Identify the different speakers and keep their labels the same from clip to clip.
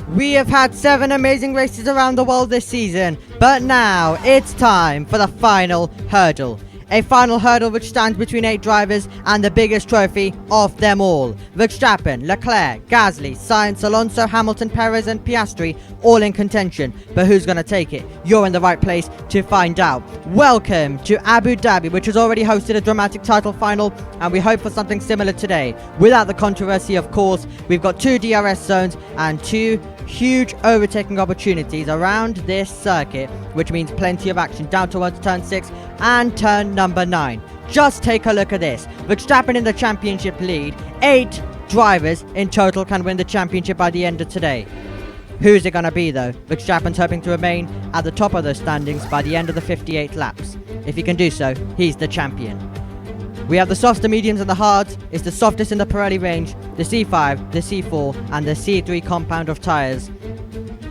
Speaker 1: We have had 7 amazing races around the world this season, but now it's time for the final hurdle. A final hurdle which stands between 8 drivers and the biggest trophy of them all. Verstappen, Leclerc, Gasly, Sainz, Alonso, Hamilton, Perez and Piastri all in contention. But who's going to take it? You're in the right place to find out. Welcome to Abu Dhabi, which has already hosted a dramatic title final, and we hope for something similar today. Without the controversy, of course. We've got 2 DRS zones and 2 huge overtaking opportunities around this circuit, which means plenty of action down towards turn 6 and turn number 9. Just take a look at this. Verstappen in the championship lead. 8 drivers in total can win the championship by the end of today. Who's it going to be though? Verstappen's hoping to remain at the top of those standings by the end of the 58 laps. If he can do so, he's the champion. We have the softs, the mediums and the hards. It's the softest in the Pirelli range, the C5, the C4 and the C3 compound of tyres.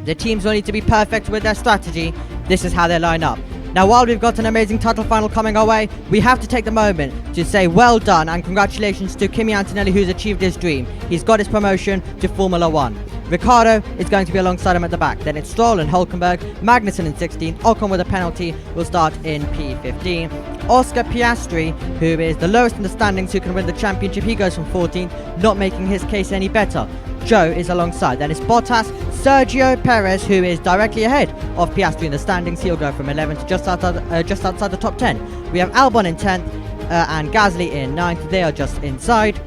Speaker 1: The teams will need to be perfect with their strategy. This is how they line up. Now, while we've got an amazing title final coming our way, we have to take the moment to say well done and congratulations to Kimi Antonelli, who's achieved his dream. He's got his promotion to Formula 1. Ricardo is going to be alongside him at the back. Then it's Stroll and Hülkenberg, Magnussen in 16th, Ocon with a penalty will start in P15. Oscar Piastri, who is the lowest in the standings, who can win the championship, he goes from 14th, not making his case any better. Joe is alongside. Then it's Bottas, Sergio Perez, who is directly ahead of Piastri in the standings. He'll go from 11th to just outside the top 10. We have Albon in 10th and Gasly in 9th. They are just inside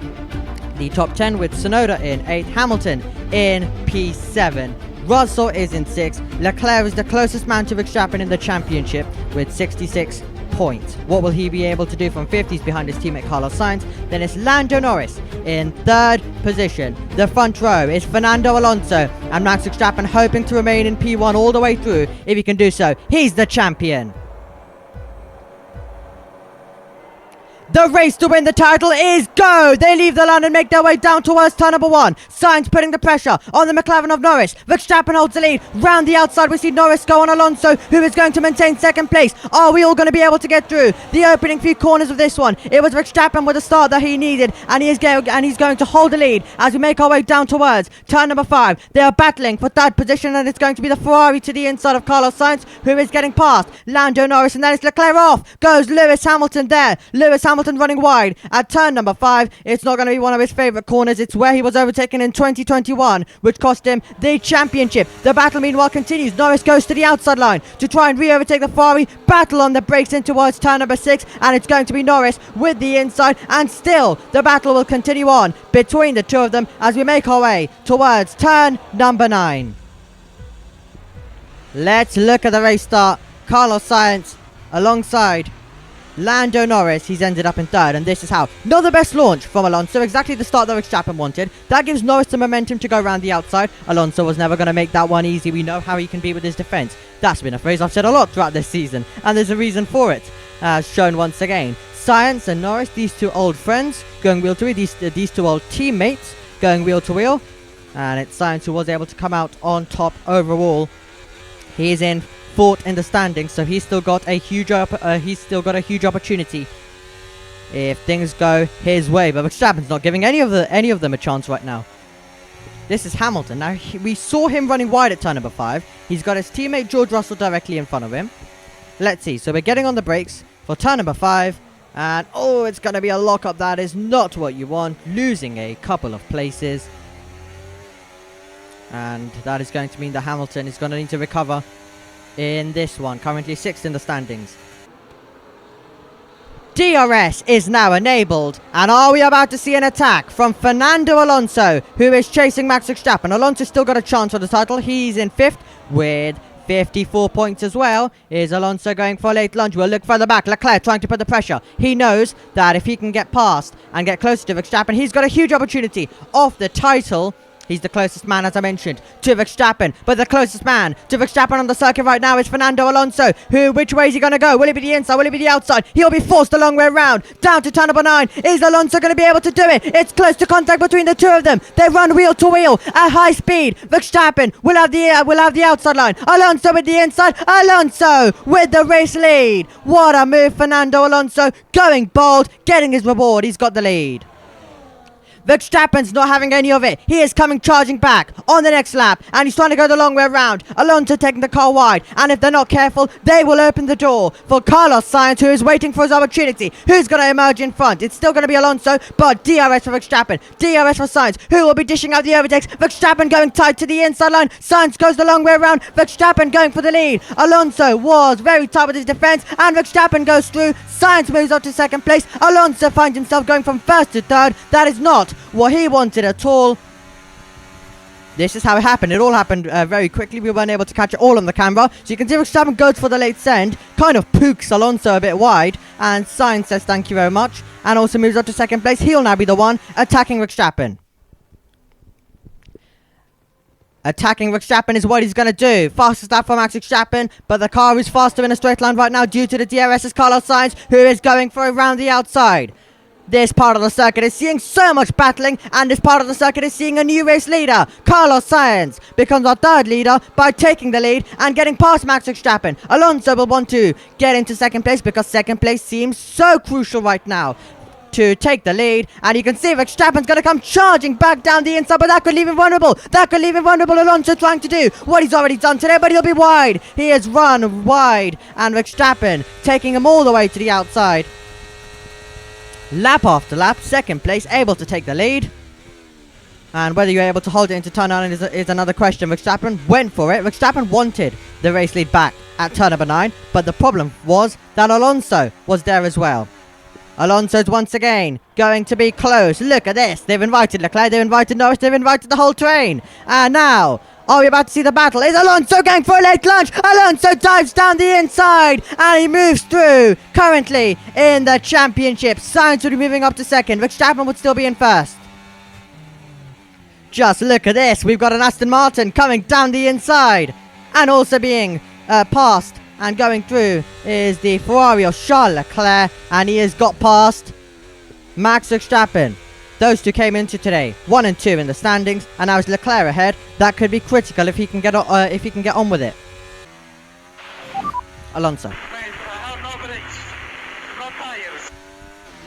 Speaker 1: the top 10 with Tsunoda in 8th, Hamilton in P7. Russell is in 6th. Leclerc is the closest man to Verstappen in the championship with 66 points. What will he be able to do from 5th? He's behind his teammate Carlos Sainz. Then it's Lando Norris in 3rd position. The front row is Fernando Alonso and Max Verstappen, hoping to remain in P1 all the way through. If he can do so, he's the champion. The race to win the title is go! They leave the line and make their way down towards turn number 1. Sainz putting the pressure on the McLaren of Norris. Verstappen holds the lead. Round the outside we see Norris go on Alonso, who is going to maintain 2nd place. Are we all going to be able to get through the opening few corners of this one? It was Verstappen with the start that he needed, and he's going to hold the lead as we make our way down towards turn number 5. They are battling for 3rd position, and it's going to be the Ferrari to the inside of Carlos Sainz, who is getting past Lando Norris, and then it's Leclerc. Off goes Lewis Hamilton there. Lewis Hamilton running wide at turn number 5. It's not going to be one of his favourite corners. It's where he was overtaken in 2021, which cost him the championship. The battle meanwhile continues. Norris goes to the outside line to try and re-overtake the Ferrari. Battle on the brakes in towards turn number 6, and it's going to be Norris with the inside, and still the battle will continue on between the two of them as we make our way towards turn number 9. Let's look at the race start. Carlos Sainz alongside Lando Norris. He's ended up in 3rd, and this is how. Not the best launch from Alonso, exactly the start that Verstappen wanted. That gives Norris the momentum to go around the outside. Alonso was never going to make that one easy. We know how he can be with his defense. That's been a phrase I've said a lot throughout this season, and there's a reason for it, as shown once again. Sainz and Norris, these 2 old friends going wheel to wheel, these 2 old teammates going wheel to wheel, and it's Sainz who was able to come out on top overall. He is in 4th in the standings, so he's still got a huge opportunity if things go his way. But Verstappen's not giving any of them a chance right now. This is Hamilton. Now we saw him running wide at turn number 5. He's got his teammate George Russell directly in front of him. Let's see. So we're getting on the brakes for turn number 5, and oh, it's going to be a lockup. That is not what you want. Losing a couple of places, and that is going to mean that Hamilton is going to need to recover in this one, currently 6th in the standings. DRS is now enabled, and are we about to see an attack from Fernando Alonso, who is chasing Max Verstappen? Alonso's still got a chance for the title. He's in 5th with 54 points as well. Is Alonso going for a late lunge? We'll look further back. Leclerc trying to put the pressure. He knows that if he can get past and get closer to Verstappen, he's got a huge opportunity of the title. He's the closest man, as I mentioned, to Verstappen. But the closest man to Verstappen on the circuit right now is Fernando Alonso. Which way is he going to go? Will it be the inside? Will it be the outside? He'll be forced a long way around. Down to turn number 9. Is Alonso going to be able to do it? It's close to contact between the 2 of them. They run wheel to wheel at high speed. Verstappen will have the outside line. Alonso with the inside. Alonso with the race lead. What a move, Fernando Alonso. Going bold, getting his reward. He's got the lead. Verstappen's not having any of it. He is coming charging back on the next lap, and he's trying to go the long way around. Alonso taking the car wide, and if they're not careful, they will open the door for Carlos Sainz, who is waiting for his opportunity. Who's going to emerge in front? It's still going to be Alonso, but DRS for Verstappen, DRS for Sainz, who will be dishing out the overtakes. Verstappen going tight to the inside line. Sainz goes the long way around. Verstappen going for the lead. Alonso was very tight with his defense, and Verstappen goes through. Sainz moves on to second place. Alonso finds himself going from first to third. That is not what he wanted at all. This is how it happened. It all happened very quickly. We weren't able to catch it all on the camera. So you can see Verstappen goes for the late send, kind of pokes Alonso a bit wide, and Sainz says thank you very much, and also moves up to second place. He'll now be the one attacking Verstappen. Attacking Verstappen is what he's going to do. Fastest lap for Max Verstappen, but the car is faster in a straight line right now due to the DRS is Carlos Sainz, who is going for around the outside. This part of the circuit is seeing so much battling, and this part of the circuit is seeing a new race leader. Carlos Sainz becomes our third leader by taking the lead and getting past Max Verstappen. Alonso will want to get into second place because second place seems so crucial right now to take the lead, and you can see Verstappen's going to come charging back down the inside, but that could leave him vulnerable. That could leave him vulnerable. Alonso trying to do what he's already done today, but he'll be wide. He has run wide, and Verstappen taking him all the way to the outside. Lap after lap, second place, able to take the lead. And whether you're able to hold it into turn 9 is another question. Verstappen went for it. Verstappen wanted the race lead back at turn number 9, but the problem was that Alonso was there as well. Alonso's once again going to be close. Look at this. They've invited Leclerc, they've invited Norris, they've invited the whole train. And now, are we about to see the battle? Is Alonso going for a late lunge? Alonso dives down the inside and he moves through. Currently in the championship, Sainz would be moving up to second. Verstappen would still be in first. Just look at this. We've got an Aston Martin coming down the inside. And also being passed and going through is the Ferrari of Charles Leclerc. And he has got past Max Verstappen. Those two came into today, 1 and 2 in the standings, and now it's Leclerc ahead. That could be critical if he can get on with it. Alonso.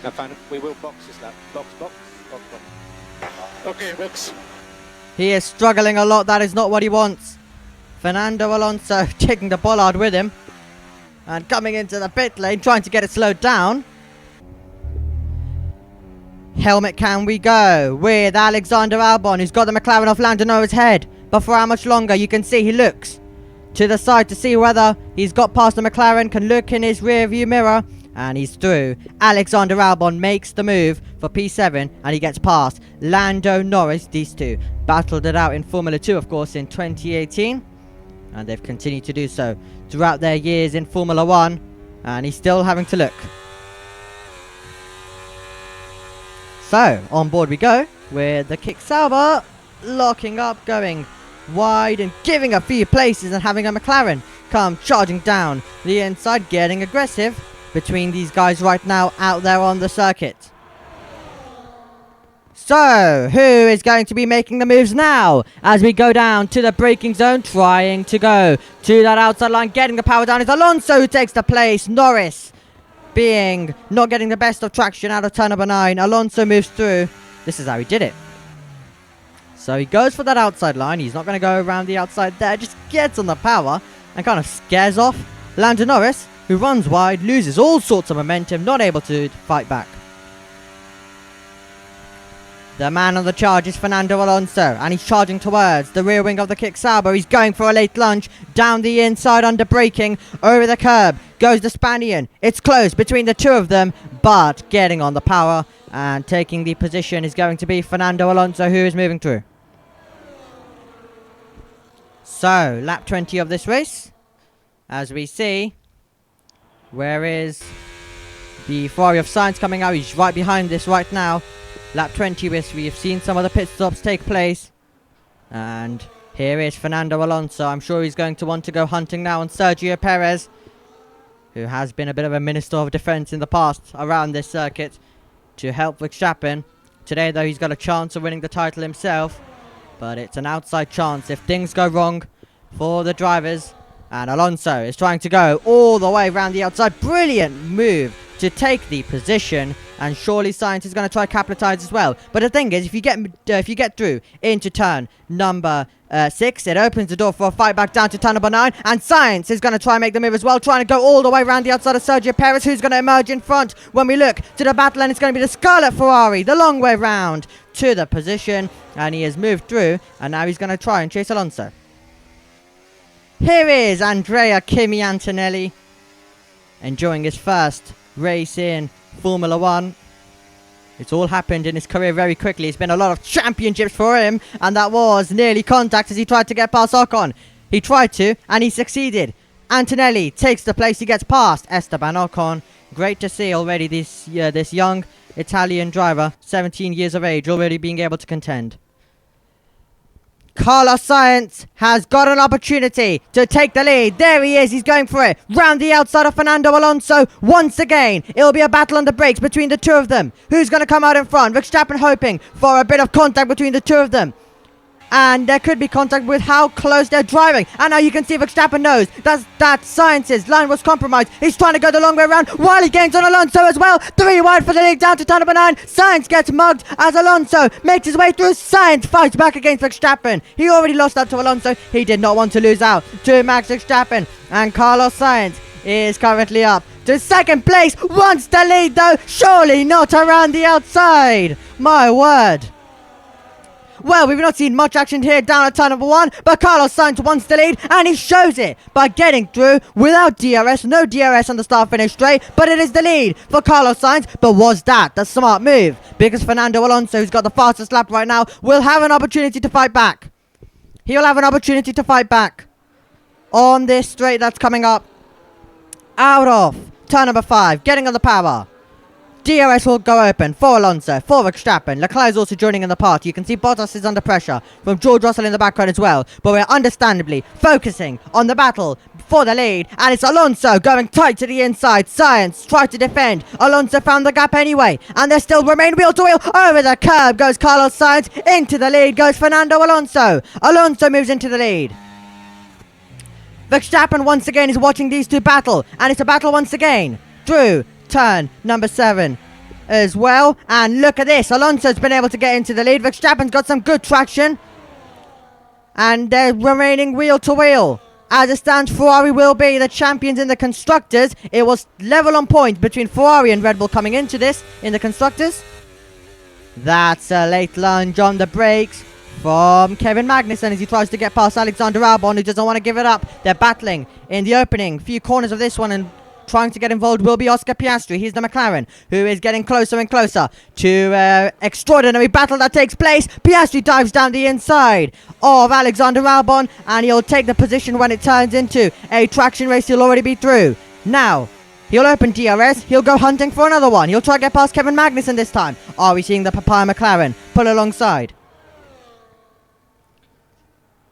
Speaker 2: No, fine. We will box this lap. Box. Okay, box.
Speaker 1: He is struggling a lot. That is not what he wants. Fernando Alonso taking the bollard with him and coming into the pit lane, trying to get it slowed down. Helmet can we go with Alexander Albon, who's got the McLaren off Lando Norris' head. But for how much longer? You can see he looks to the side to see whether he's got past the McLaren, can look in his rear view mirror, and he's through. Alexander Albon makes the move for P7 and he gets past Lando Norris. These two battled it out in Formula 2, of course, in 2018, and they've continued to do so throughout their years in Formula 1, and he's still having to look. So, on board we go with the kick Sauber locking up, going wide and giving a few places, and having a McLaren come charging down the inside, getting aggressive between these guys right now out there on the circuit. So, who is going to be making the moves now as we go down to the braking zone, trying to go to that outside line, getting the power down? It's Alonso who takes the place. Norris not getting the best of traction out of turn number 9. Alonso moves through. This is how he did it. So he goes for that outside line. He's not going to go around the outside there. Just gets on the power and kind of scares off Lando Norris, who runs wide, loses all sorts of momentum, not able to fight back. The man on the charge is Fernando Alonso, and he's charging towards the rear wing of the kick Sauber. He's going for a late lunge down the inside under braking. Over the curb goes the Spaniard. It's close between the two of them, but getting on the power and taking the position is going to be Fernando Alonso, who is moving through. So, lap 20 of this race. As we see, where is the Ferrari of Sainz coming out? He's right behind this right now. Lap 20, we have seen some of the pit stops take place. And here is Fernando Alonso. I'm sure he's going to want to go hunting now on Sergio Perez, who has been a bit of a minister of defense in the past around this circuit, to help Verstappen. Today, though, he's got a chance of winning the title himself, but it's an outside chance if things go wrong for the drivers. And Alonso is trying to go all the way around the outside. Brilliant move to take the position, and surely Science is going to try to capitalize as well. But the thing is, if you get through into turn number 6, it opens the door for a fight back down to turn number 9, and Science is going to try and make the move as well, trying to go all the way around the outside of Sergio Perez, who's going to emerge in front when we look to the battle, and it's going to be the Scarlet Ferrari, the long way round to the position, and he has moved through, and now he's going to try and chase Alonso. Here is Andrea Kimi Antonelli, enjoying his first race in Formula 1. It's all happened in his career very quickly. It's been a lot of championships for him, and that was nearly contact as he tried to get past Ocon. He tried to, and he succeeded. Antonelli takes the place. He gets past Esteban Ocon. Great to see already this young Italian driver, 17 years of age, already being able to contend. Carlos Sainz has got an opportunity to take the lead. There he is. He's going for it. Round the outside of Fernando Alonso once again. It'll be a battle on the brakes between the two of them. Who's going to come out in front? Verstappen hoping for a bit of contact between the two of them. And there could be contact with how close they're driving. And now you can see Verstappen knows that Sainz's line was compromised. He's trying to go the long way around while he gains on Alonso as well. 3 wide for the lead down to turn number 9. Sainz gets mugged as Alonso makes his way through. Sainz fights back against Verstappen. He already lost out to Alonso. He did not want to lose out to Max Verstappen. And Carlos Sainz is currently up to second place. Wants the lead though. Surely not around the outside. My word. Well, we've not seen much action here down at turn number 1, but Carlos Sainz wants the lead, and he shows it by getting through without DRS. No DRS on the start-finish straight, but it is the lead for Carlos Sainz. But was that the smart move? Because Fernando Alonso, who's got the fastest lap right now, will have an opportunity to fight back. He'll have an opportunity to fight back on this straight that's coming up out of turn number 5, getting on the power. DRS will go open for Alonso, for Verstappen. Leclerc is also joining in the party. You can see Bottas is under pressure from George Russell in the background as well. But we're understandably focusing on the battle for the lead. And it's Alonso going tight to the inside. Sainz tried to defend. Alonso found the gap anyway. And they still remain wheel to wheel. Over the curb goes Carlos Sainz. Into the lead goes Fernando Alonso. Alonso moves into the lead. Verstappen once again is watching these two battle. And it's a battle once again through turn number 7 as well. And look at this. Alonso's been able to get into the lead. Verstappen's got some good traction. And they're remaining wheel to wheel. As it stands, Ferrari will be the champions in the Constructors. It was level on points between Ferrari and Red Bull coming into this in the Constructors. That's a late lunge on the brakes from Kevin Magnussen as he tries to get past Alexander Albon, who doesn't want to give it up. They're battling in the opening few corners of this one, and trying to get involved will be Oscar Piastri. He's the McLaren, who is getting closer and closer to extraordinary battle that takes place. Piastri dives down the inside of Alexander Albon, and he'll take the position when it turns into a traction race. He'll already be through. Now, he'll open DRS. He'll go hunting for another one. He'll try to get past Kevin Magnussen this time. Are we seeing the Papaya McLaren pull alongside?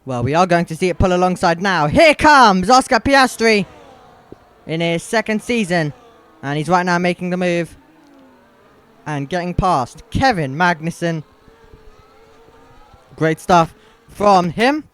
Speaker 1: Well, we are going to see it pull alongside now. Here comes Oscar Piastri in his second season, and he's right now making the move and getting past Kevin Magnussen. Great stuff from him.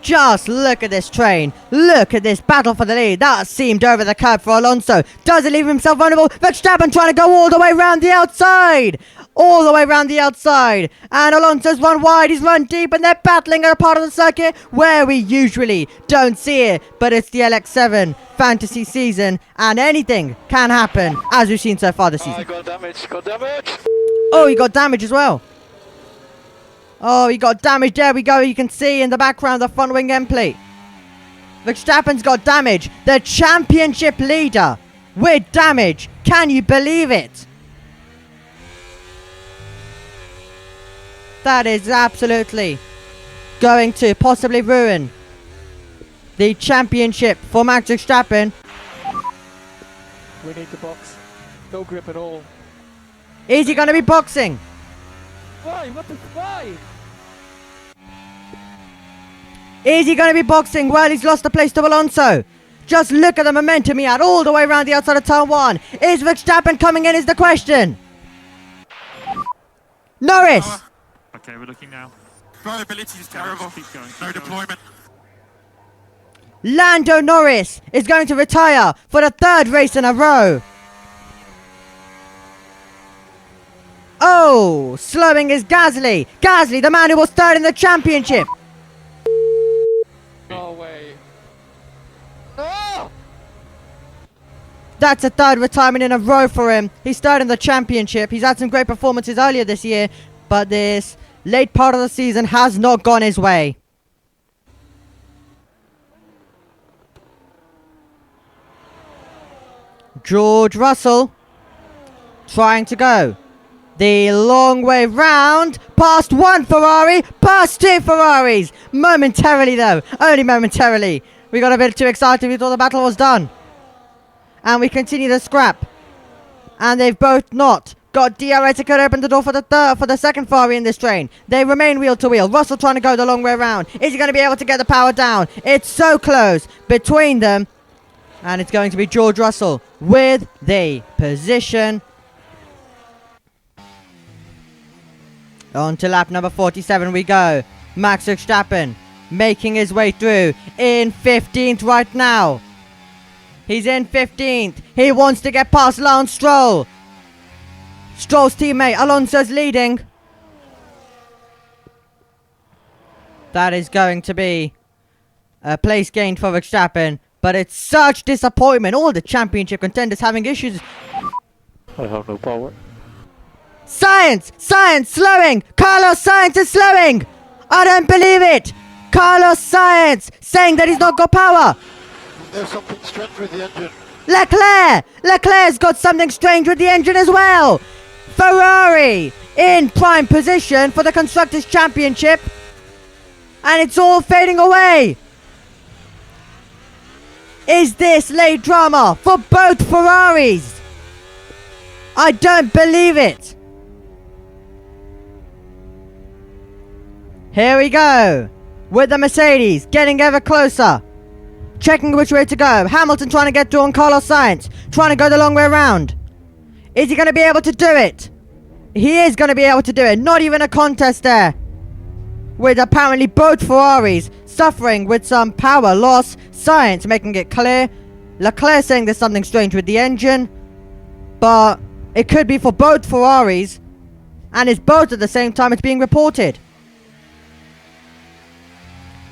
Speaker 1: Just look at this train. Look at this battle for the lead. That seemed over the curb for Alonso. Does he leave himself vulnerable? Verstappen trying to go all the way around the outside. All the way around the outside. And Alonso's run wide. He's run deep. And they're battling at a part of the circuit where we usually don't see it. But it's the LX7 fantasy season. And anything can happen, as we've seen so far this season.
Speaker 2: Oh, got damage. Got damage.
Speaker 1: Oh, he got damage as well. Oh, he got damage. There we go. You can see in the background the front wing end plate. Verstappen's got damage. The championship leader with damage. Can you believe it? That is absolutely going to possibly ruin the championship for Max Verstappen.
Speaker 3: We need the box. No grip at all.
Speaker 1: Is he going to be boxing?
Speaker 3: Why? What the why?
Speaker 1: Is he going to be boxing? Well, he's lost the place to Alonso. Just look at the momentum he had all the way around the outside of turn 1. Is Verstappen coming in is the question. Norris.
Speaker 4: Okay, we're looking now.
Speaker 5: Drivability is terrible.
Speaker 4: Keep going.
Speaker 5: No deployment.
Speaker 1: Lando Norris is going to retire for the 3rd race in a row. Oh, slowing is Gasly. Gasly, the man who was 3rd in the championship.
Speaker 3: No way. No!
Speaker 1: That's a 3rd retirement in a row for him. He's 3rd in the championship. He's had some great performances earlier this year, but this late part of the season has not gone his way. George Russell trying to go the long way round, past 1 Ferrari, past 2 Ferraris. Momentarily though, only momentarily. We got a bit too excited, we thought the battle was done. And we continue the scrap. And they've both not got DRS to could open the door for the 2nd Ferrari in this train. They remain wheel to wheel. Russell trying to go the long way around. Is he going to be able to get the power down? It's so close between them. And it's going to be George Russell with the position. On to lap number 47 we go. Max Verstappen making his way through in 15th right now. He's in 15th. He wants to get past Lance Stroll. Stroll's teammate Alonso's leading. That is going to be a place gained for Verstappen. But it's such disappointment. All the championship contenders having issues.
Speaker 3: I have no power.
Speaker 1: Science! Science! Slowing! Carlos Sainz is slowing! I don't believe it! Carlos Sainz saying that he's not got power!
Speaker 4: There's something strange with the engine.
Speaker 1: Leclerc! Leclerc's got something strange with the engine as well! Ferrari in prime position for the Constructors' Championship. And it's all fading away! Is this late drama for both Ferraris? I don't believe it! Here we go, with the Mercedes getting ever closer, checking which way to go. Hamilton trying to get through on Carlos Sainz, trying to go the long way around. Is he going to be able to do it? He is going to be able to do it. Not even a contest there, with apparently both Ferraris suffering with some power loss. Sainz making it clear. Leclerc saying there's something strange with the engine, but it could be for both Ferraris, and it's both at the same time it's being reported.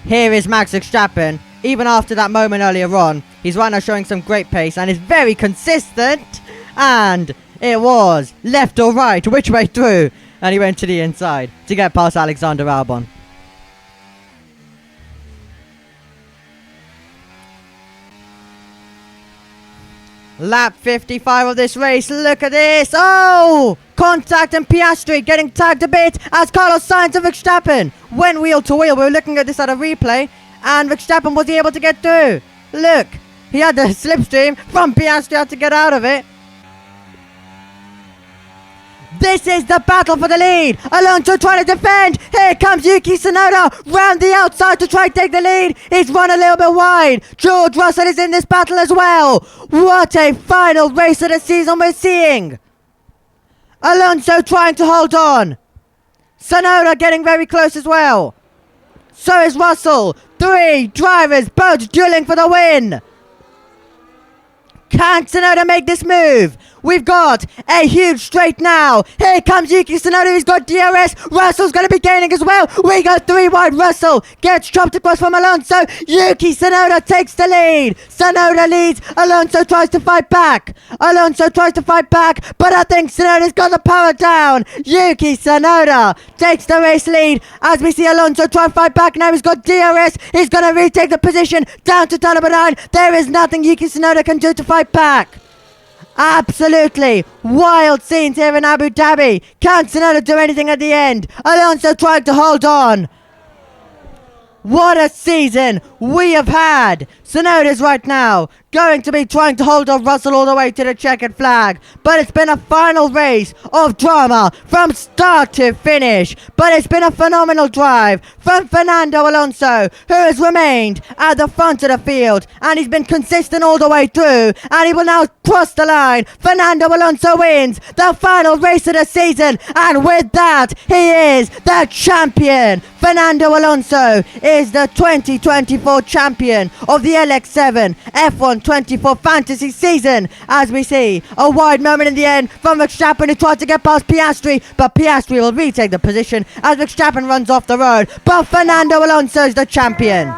Speaker 1: Here is Max Verstappen. Even after that moment earlier on, he's right now showing some great pace and is very consistent. And it was left or right, which way through, and he went to the inside to get past Alexander Albon. Lap 55 of this race. Look at this. Oh! Contact and Piastri getting tagged a bit as Carlos Sainz and Verstappen went wheel to wheel. We were looking at this at a replay, and Verstappen was able to get through. Look, he had the slipstream from Piastri, had to get out of it. This is the battle for the lead. Alonso trying to defend. Here comes Yuki Tsunoda round the outside to try and take the lead. He's run a little bit wide. George Russell is in this battle as well. What a final race of the season we're seeing. Alonso trying to hold on. Tsunoda getting very close as well. So is Russell. 3 drivers both dueling for the win. Can Tsunoda make this move? We've got a huge straight now. Here comes Yuki Tsunoda. He's got DRS. Russell's going to be gaining as well. We got 3 wide. Russell gets chopped across from Alonso. Yuki Tsunoda takes the lead. Tsunoda leads. Alonso tries to fight back. Alonso tries to fight back, but I think Tsunoda's got the power down. Yuki Tsunoda takes the race lead as we see Alonso try and fight back. Now he's got DRS. He's going to retake the position down to turn number 9. There is nothing Yuki Tsunoda can do to fight back. Absolutely wild scenes here in Abu Dhabi. Can't Tsunoda do anything at the end? Alonso trying to hold on. What a season we have had. Tsunoda's right now going to be trying to hold off Russell all the way to the checkered flag. But it's been a final race of drama from start to finish. But it's been a phenomenal drive from Fernando Alonso, who has remained at the front of the field. And he's been consistent all the way through. And he will now cross the line. Fernando Alonso wins the final race of the season. And with that, he is the champion. Fernando Alonso is the 2024 champion of the LX7 F1 24 fantasy season. As we see a wide moment in the end from Verstappen, who tried to get past Piastri, but Piastri will retake the position as Verstappen runs off the road. But Fernando Alonso is the champion.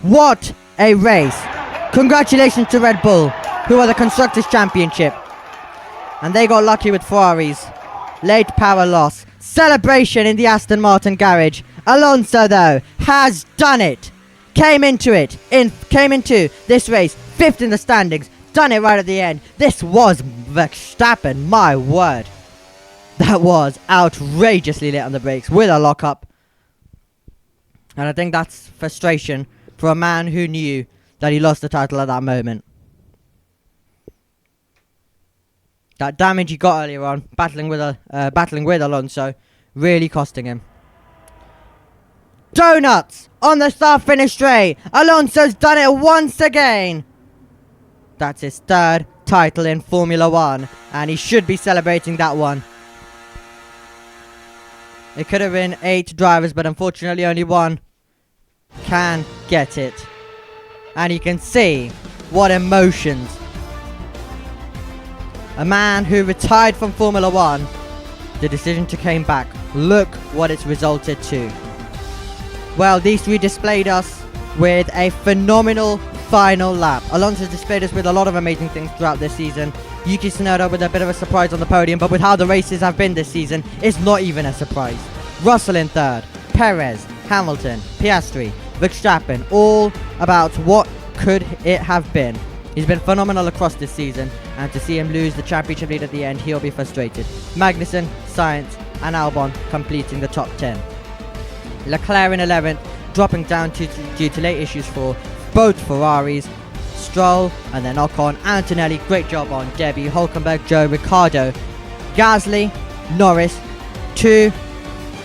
Speaker 1: What a race. Congratulations to Red Bull, who are the Constructors' Championship. And they got lucky with Ferrari's late power loss. Celebration in the Aston Martin garage. Alonso, though, has done it. Came into this race 5th in the standings. Done it right at the end. This was Verstappen, my word. That was outrageously late on the brakes with a lockup. And I think that's frustration for a man who knew that he lost the title at that moment. That damage he got earlier on, battling with Alonso, really costing him. Donuts on the start-finish straight. Alonso's done it once again. That's his 3rd title in Formula 1, and he should be celebrating that one. It could have been 8 drivers, but unfortunately only one can get it. And you can see what emotions. A man who retired from Formula 1, the decision to come back. Look what it's resulted to. Well, these 3 displayed us with a phenomenal final lap. Alonso displayed us with a lot of amazing things throughout this season. Yuki Tsunoda with a bit of a surprise on the podium, but with how the races have been this season, it's not even a surprise. Russell in 3rd, Perez, Hamilton, Piastri, Verstappen, all about what could it have been. He's been phenomenal across this season, and to see him lose the championship lead at the end, he'll be frustrated. Magnussen, Sainz and Albon completing the top 10. Leclerc in 11th, dropping down due to late issues for both Ferraris. Stroll and then Ocon, Antonelli, great job on Debbie, Hulkenberg, Joe, Ricciardo, Gasly, Norris, 2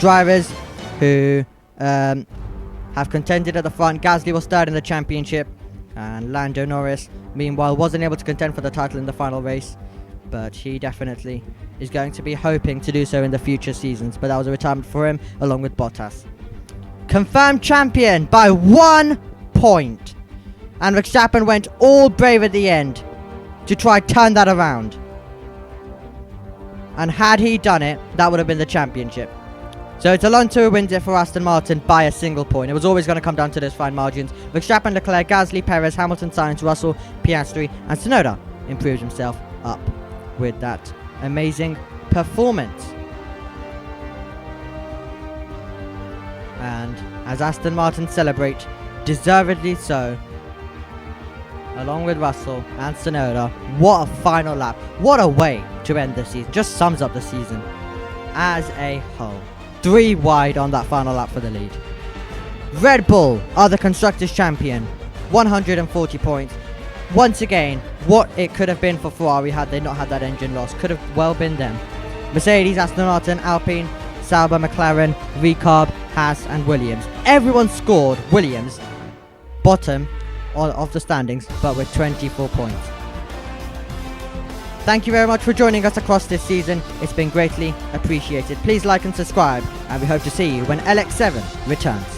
Speaker 1: drivers who have contended at the front. Gasly was 3rd in the championship, and Lando Norris, meanwhile, wasn't able to contend for the title in the final race, but he definitely is going to be hoping to do so in the future seasons. But that was a retirement for him, along with Bottas. Confirmed champion by 1 point, and Verstappen went all brave at the end to try turn that around. And had he done it, that would have been the championship. So it's Alonso who wins it for Aston Martin by a single point. It was always going to come down to those fine margins. Verstappen, Leclerc, Gasly, Perez, Hamilton, Sainz, Russell, Piastri and Tsunoda improved himself up with that amazing performance. And as Aston Martin celebrate, deservedly so, along with Russell and Tsunoda, what a final lap. What a way to end the season. Just sums up the season as a whole. 3 wide on that final lap for the lead. Red Bull are the Constructors' Champion, 140 points. Once again, what it could have been for Ferrari had they not had that engine loss could have well been them. Mercedes, Aston Martin, Alpine, Sauber, McLaren, Ricard, Haas and Williams. Everyone scored Williams bottom of the standings, but with 24 points. Thank you very much for joining us across this season. It's been greatly appreciated. Please like and subscribe, and we hope to see you when LX7 returns.